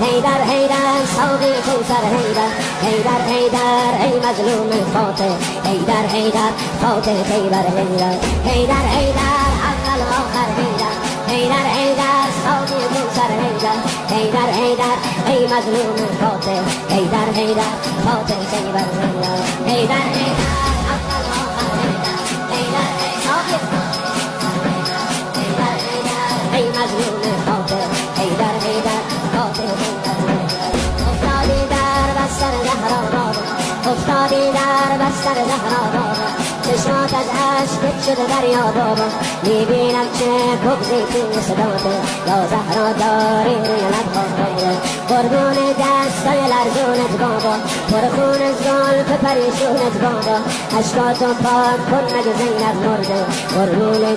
هیدر هیدر ساقی کوثر هیدر هیدر هیدر ای مظلوم فاتح هیدر هیدر فاتح خیبر هیدر هیدر هیدر اول و آخر هیدر هیدر هیدر ساقی کوثر هیدر هیدر هیدر ای مظلوم فاتح هیدر هیدر فاتح خیبر هیدر هیدر هیدر اول و آخر هیدر هیدر ساقی هیدر هیدر ای مظلوم فاتح هیدر هیدر فاتح خیبر افتادی در بستر زهرا بابا افتادی در بستر زهرا بابا چشمات از عشق شده دریا بابا میبینم چه بغضی توی صداته یا زهرا داری روی لبها خیره قربون دستای لرزونت بابا پرخون زلف پریشونت بابا اشکاتو پاک کن مگه زینب مرده قربون